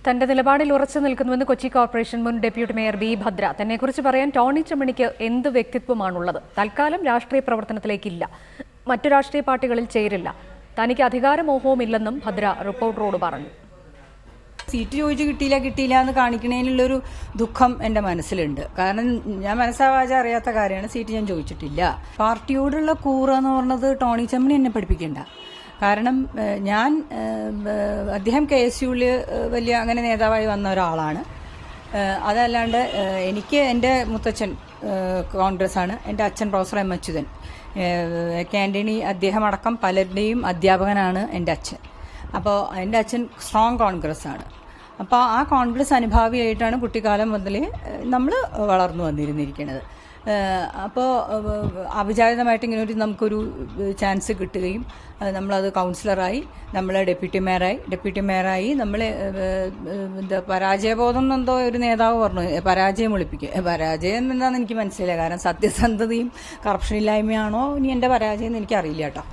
തന്റെ നിലപാടിൽ ഉറച്ചു നിൽക്കുന്നുവെന്ന് കൊച്ചി കോർപ്പറേഷൻ മുൻ ഡെപ്യൂട്ടി മേയർ ബി ഭദ്ര. തന്നെക്കുറിച്ച് പറയാൻ ടോണി ചെമ്മണിക്ക് എന്ത് വ്യക്തിത്വമാണുള്ളത്? തൽക്കാലം രാഷ്ട്രീയ പ്രവർത്തനത്തിലേക്കില്ല, മറ്റു രാഷ്ട്രീയ പാർട്ടികളിൽ ചേരില്ല, തനിക്ക് അധികാരമോഹവുമില്ലെന്നും ഭദ്ര റിപ്പോർട്ടറോട് പറഞ്ഞു. സീറ്റ് ചോദിച്ച് കിട്ടിയില്ല എന്ന് കാണിക്കുന്നതിനുള്ളൊരു ദുഃഖം എൻ്റെ മനസ്സിലുണ്ട്. കാരണം ഞാൻ മനസ്സാവാച അറിയാത്ത കാര്യമാണ്, സീറ്റ് ഞാൻ ചോദിച്ചിട്ടില്ല. പാർട്ടിയോടുള്ള കൂറ് എന്ന് പറഞ്ഞത് ടോണി ചെമ്മണി എന്നെ പഠിപ്പിക്കണ്ട. കാരണം അദ്ദേഹം KSUവിൽ വലിയ അങ്ങനെ നേതാവായി വന്ന ഒരാളാണ്. അതല്ലാണ്ട് എനിക്ക് എൻ്റെ മുത്തച്ഛൻ കോൺഗ്രസ് ആണ്, എൻ്റെ അച്ഛൻ പ്രൊഫസർ M. അച്യുതൻ കാൻറ്റീനി അദ്ദേഹം അടക്കം പലരുടെയും അധ്യാപകനാണ് എൻ്റെ അച്ഛൻ. അപ്പോൾ എൻ്റെ അച്ഛൻ സ്ട്രോങ് കോൺഗ്രസ് ആണ്. അപ്പോൾ ആ കോൺഗ്രസ് അനുഭാവിയായിട്ടാണ് കുട്ടിക്കാലം മുതലേ നമ്മൾ വളർന്നു വന്നിരുന്നിരിക്കുന്നത്. അപ്പോൾ അവിചാരിതമായിട്ട് ഇങ്ങനെ നമുക്കൊരു ചാൻസ് കിട്ടുകയും നമ്മളത് കൗൺസിലറായി, നമ്മൾ ഡെപ്യൂട്ടി മേയറായി നമ്മൾ പരാജയബോധം എന്തോ ഒരു നേതാവ് പറഞ്ഞു, പരാജയം ഒളിപ്പിക്കുക. പരാജയം എന്താണെന്ന് എനിക്ക് മനസ്സിലായില്ല. കാരണം സത്യസന്ധതയും കറപ്ഷൻ ഇല്ലായ്മയാണോ ഇനി എൻ്റെ പരാജയം എന്ന് എനിക്കറിയില്ല കേട്ടോ.